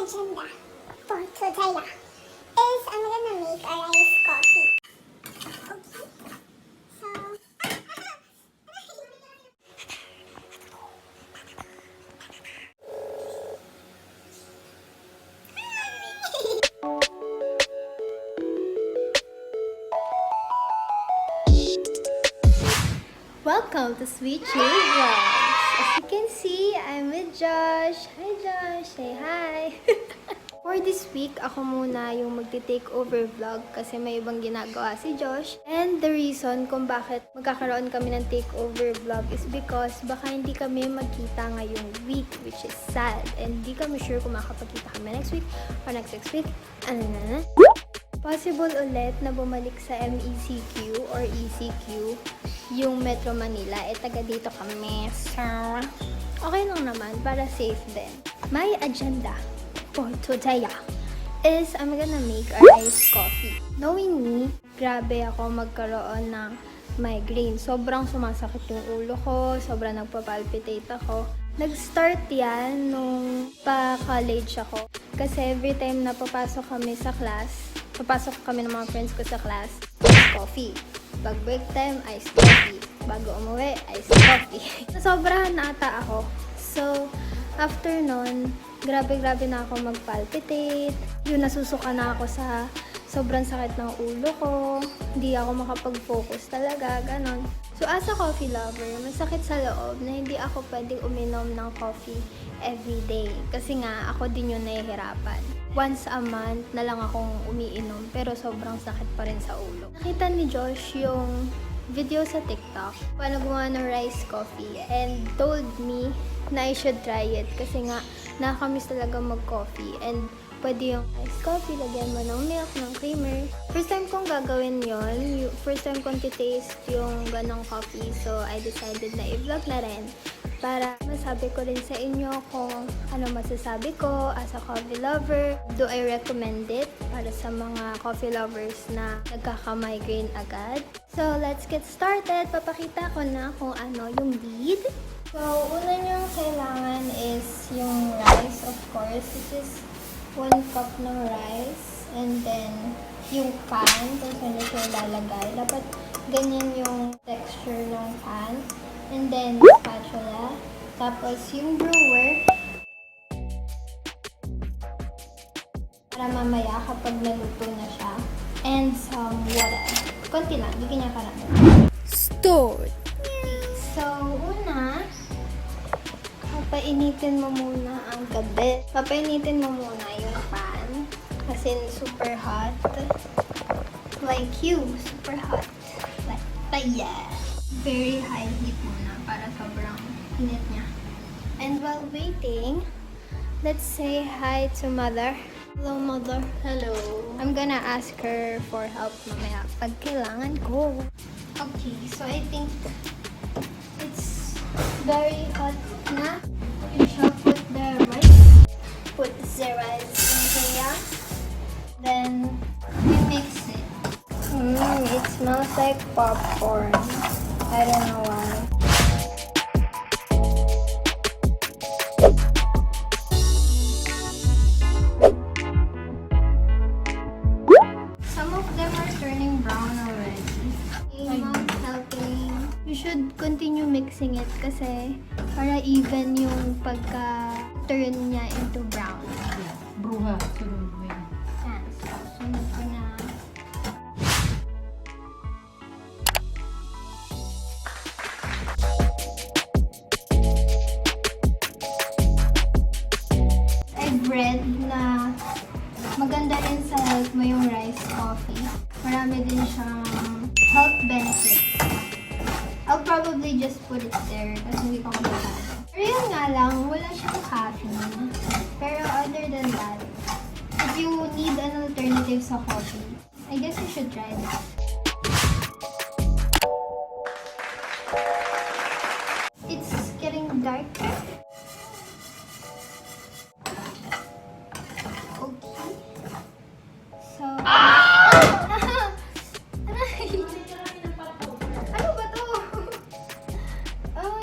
agenda for today is I'm gonna make a rice coffee. Okay. So welcome to SweetChili Vlogs. As you can see, I'm with Josh. Hi Josh! Say hi! For this week, ako muna yung magti-take over vlog kasi may ibang ginagawa si Josh. And the reason kung bakit magkakaroon kami ng takeover vlog is because baka hindi kami magkita ngayong week, which is sad. And hindi kami sure kung makapagkita kami next week or next week. Possible ulit na bumalik sa MECQ or ECQ yung Metro Manila. Taga dito kami. So, okay lang naman para safe din. My agenda for today is I'm gonna make a iced coffee. Knowing me, grabe ako magkaroon ng migraine. Sobrang sumasakit yung ulo ko, sobrang nagpapalpitate ako. Nag-start yan nung pa-college ako. Kasi every time na papasok kami sa class, papasok kami ng mga friends ko sa class, iced coffee. Pag break time, iced coffee. Bago umuwi, iced coffee. Sobrahan na ata ako. So, after nun, grabe na ako mag-palpitate. Yun, nasusuka na ako sa sobrang sakit ng ulo ko. Hindi ako makapag-focus talaga, ganon. So, as a coffee lover, masakit sa loob na hindi ako pwedeng uminom ng coffee every day. Kasi nga, ako din yung nahihirapan. Once a month na lang akong umiinom, pero sobrang sakit pa rin sa ulo. Nakita ni Josh yung video sa TikTok, paano gumawa ng rice coffee, and told me na I should try it kasi nga nakakamiss talaga mag-coffee, and pwede yung iced coffee, lagyan mo ng milk, ng creamer. First time kong gagawin yon, first time kong titaste yung ganong coffee, so I decided na i-vlog na rin para masabi ko rin sa inyo kung ano masasabi ko as a coffee lover. Do I recommend it para sa mga coffee lovers na nagkaka-migraine agad? So, let's get started. Papakita ko na kung ano yung lead. So, una nyo kailangan is yung rice, of course. This is 1 cup ng rice. And then, yung pan, kung saan nyo siya ilalagay. Dapat ganyan yung texture ng pan. And then, spatula. Tapos, yung brewer. Para mamaya kapag naluto na siya. And some water. Konti lang. Hindi niya karami. Start! So, una, papainitin mo muna ang gabi. Papainitin mo muna yung pan. Kasi super hot. Like you, super hot. Like, yeah. Very high heat muna para sobrang init niya. And while waiting, let's say hi to Mother. Hello, Mother. Hello. I'm gonna ask her for help mamaya pag kailangan ko. Okay, so I think it's very hot na. You shall put the rice. Put the rice in here. Then we mix it. It smells like popcorn. I don't know why. Some of them are turning brown already. Not helping. You should continue mixing it kasi para even yung pagka-turn niya into brown. Bruha, sunod mo yun. Yan. So, sunod ko na. I've read na maganda rin sa health mo yung rice coffee. Marami din siyang health benefits. I'll probably just put it there kasi hindi ko kabisado. Pero yun nga lang, wala siyang caffeine. Pero other than that, if you need an alternative sa coffee, I guess you should try this. It's getting dark. Okay. So, ano ba to? Oh,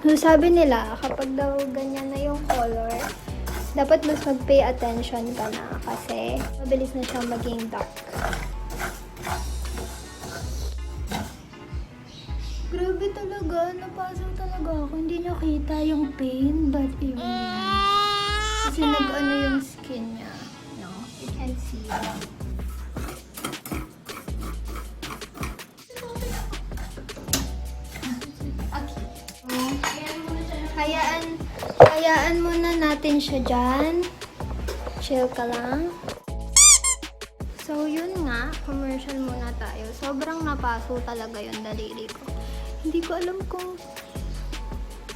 So, sabi nila, kapag daw ganyan na yung color, dapat mas mag-pay attention ka na kasi mabilis na siyang maging dark. Grabe talaga, napasok talaga ako. Hindi niya kita yung pain, but even kasi nag-ano yung skin niya. No, you can't see. Hayaan muna natin siya dyan. Chill ka lang. So, yun nga. Commercial muna tayo. Sobrang napaso talaga yung daliri ko. Hindi ko alam kung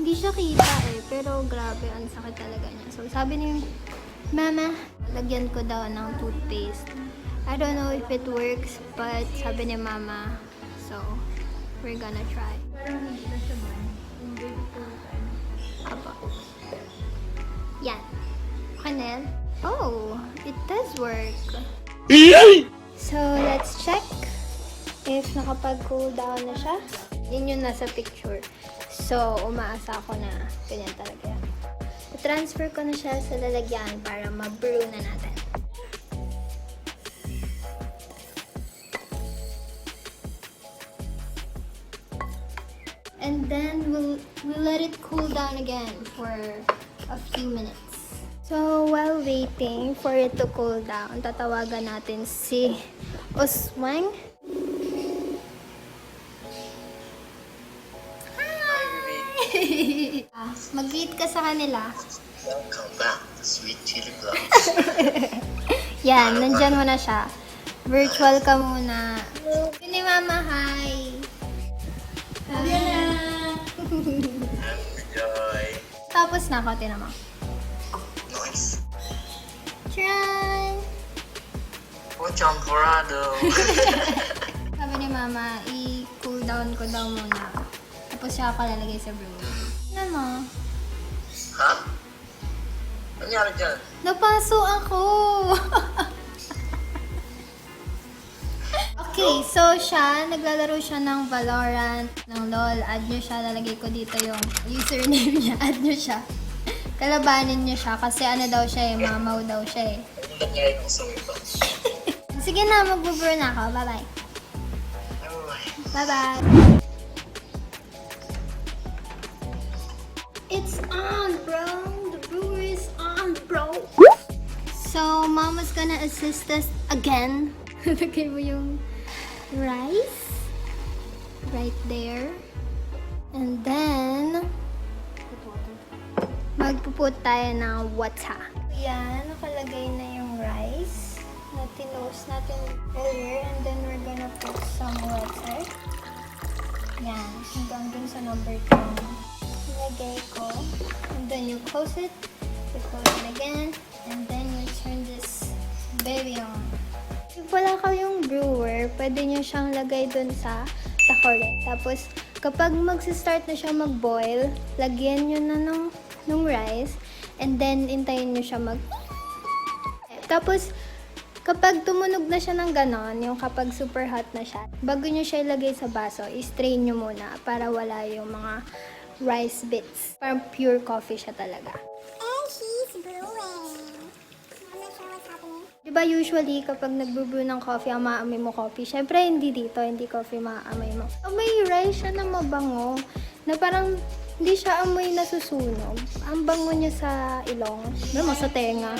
hindi siya kita eh. Pero grabe, ang sakit talaga niya. So, sabi ni Mama, lagyan ko daw ng toothpaste. I don't know if it works, but sabi ni Mama, so, we're gonna try. Parang hindi na siya man. Hindi ko Apa. Yan. Kanel. Oh, it does work. So, let's check if nakapag-cool down na siya. Yun yung nasa picture. So, umaasa ako na ganyan talaga yan. I-transfer ko na siya sa lalagyan para ma-brew na natin. And then we'll let it cool down again for a few minutes. So while waiting for it to cool down, tatawagan natin si Oswang. Hi! Mag-greet ka sa kanila. Welcome back to SweetChili Vlog. Yan, nandyan mo na siya. Virtual ka muna. Yun ni Mama, hi! Enjoy. Tapos na ako, tinan mo. Nice. Try! Champorado. Sabi ni Mama, i-cool down ko daw muna. Tapos siya ako lalagay sa brewer. Tignan mo. Ha? Nangyari dyan? Napaso ako! Okay, so siya, naglalaro siya ng Valorant, ng LOL. Add nyo siya, lalagay ko dito yung username niya. Add nyo siya. Kalabanin nyo siya kasi ano daw siya eh, mamaw daw siya eh. Ano nangyari kung sa iba? Sige na, mag-brewer na ako. Bye-bye. Bye-bye. It's on, bro. The brewer is on, bro. So, Mama's gonna assist us again. Lagay mo yung rice right there. And then, magpuput tayo ng watcha. Yan, nakalagay na yung rice na tinost natin earlier. And then, we're gonna put some water. Yan, hanggang dun sa number 2. Nilagay ko. And then, you close it. You close it again. And then, you turn this baby on. If wala kayong brewer, pwede nyo siyang lagay dun sa takoret. Tapos, kapag magsistart na siya mag-boil, lagyan nyo na nung rice. And then, intayin nyo siya Tapos, kapag tumunog na siya ng ganon, yung kapag super hot na siya, bago nyo siya ilagay sa baso, i-strain nyo muna para wala yung mga rice bits. Parang pure coffee siya talaga. And she's brewing. I'm not sure what's happening. Diba usually kapag nag-brew ng coffee, ang maamoy mo coffee. Syempre hindi dito, hindi coffee maamoy mo. May rice siya na mabango, na parang hindi siya amoy nasusunog. Ang bango niya sa ilong, mo sa tenga.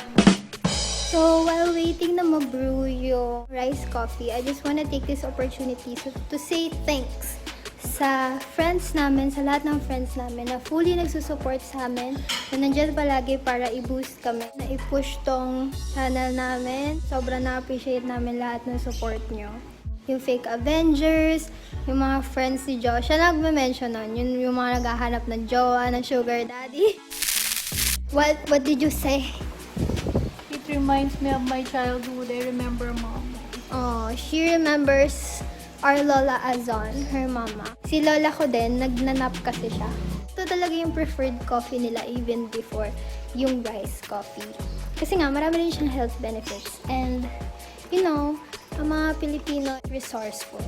So while waiting na mag-brew yung rice coffee, I just wanna take this opportunity to say thanks sa friends namin, sa lahat ng friends namin na fully nagsusupport sa amin, na nandiyan palagi para i-boost kami, na i-push tong channel namin. Sobrang na-appreciate namin lahat ng support nyo. Yung fake Avengers, yung mga friends ni Joe, siya nagme-mention nun, yung mga naghahanap ng jowa, ng sugar daddy. What did you say? It reminds me of my childhood. I remember mom. Oh, she remembers our Lola Azon, her mama. Si Lola ko din, nagnanap kasi siya. Ito talaga yung preferred coffee nila even before yung rice coffee. Kasi nga, marami rin siyang health benefits. And, you know, ang mga Pilipino resourceful.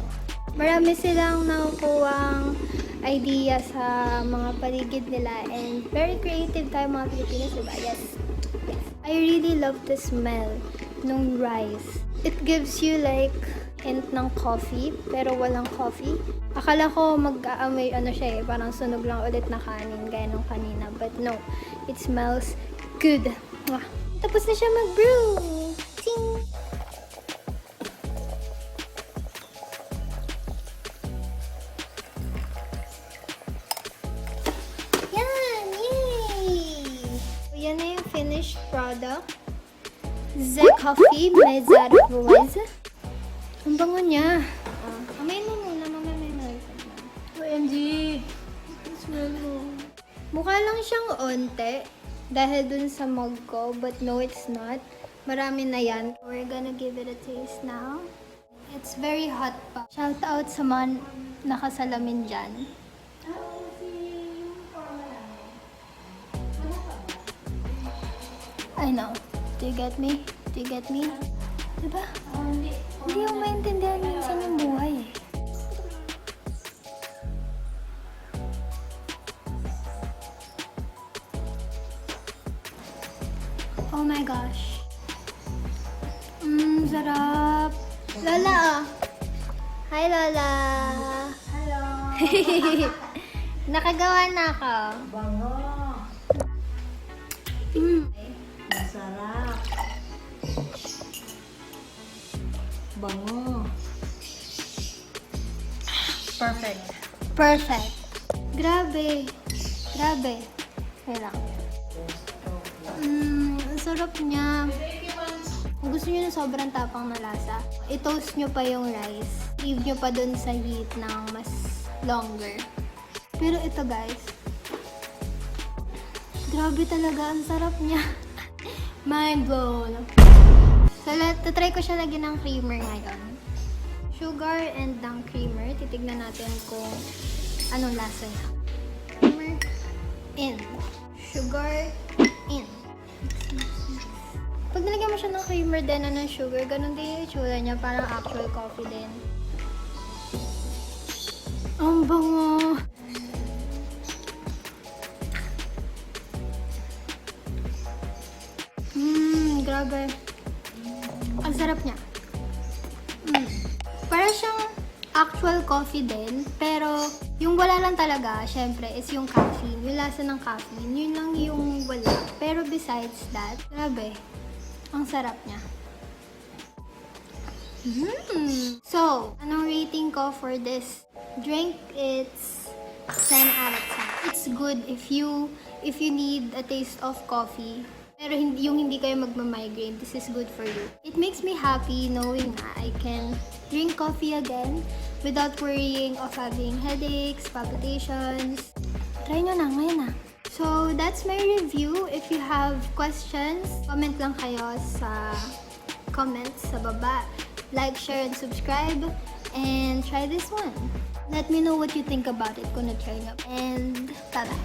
Marami silang nakukuhang idea sa mga paligid nila, and very creative tayo mga Pilipinas, diba? Yes. I really love the smell ng rice. It gives you like hint ng coffee, pero walang coffee. Akala ko mag-aamoy siya parang sunog lang ulit na kanin, gaya nung kanina. But no, it smells good. Mwah. Tapos na siya mag-brew! Ting! Yan! Yay! Yan na yung finished product. The coffee mezar ruiz. Ang bango niya. Amayin mo muna, mamaya. OMG! Smell mo. Mukha lang siyang onte dahil dun sa mug ko, but no, it's not. Marami na yan. We're gonna give it a taste now. It's very hot pa. Shout out sa mga nakasalamin dyan. I know. Do you get me? Do you get me? Diba? Hindi yung maintindihan minsan yung buhay eh. Oh my gosh. Sarap. Lola! Hi, Lola! Hello! Nakagawa na ako. Bango! Masarap! Bango! Perfect! Perfect. Grabe. Grabe. Wait lang. Ang sarap niya. Kung gusto niyo na sobrang tapang na lasa, i-toast nyo pa yung rice. Leave nyo pa dun sa heat ng mas longer. Pero ito guys, grabe talaga. Ang sarap niya. Mind blown. So, try ko siya lagyan ng creamer ngayon. Sugar and ng creamer. Titignan natin kung anong lasa niya. Creamer in. Sugar in. Pag nilagyan mo siya ng creamer din na ng sugar, ganun din yung itsura niya. Parang actual coffee din. Ang bango! Grabe. Ang sarap niya. Para siyang actual coffee din, pero yung wala lang talaga, syempre, is yung caffeine. Yung lasa ng caffeine, yun lang yung wala. Pero besides that, grabe. Ang sarap niya. So, anong rating ko for this drink? It's 10 out of 10. It's good if you need a taste of coffee. Pero hindi kayo magmamigraine, this is good for you. It makes me happy knowing na I can drink coffee again without worrying of having headaches, palpitations. Try nyo na, ngayon na. So, that's my review. If you have questions, comment lang kayo sa comments sa baba. Like, share, and subscribe. And try this one. Let me know what you think about it kung na-try nyo. And bye-bye.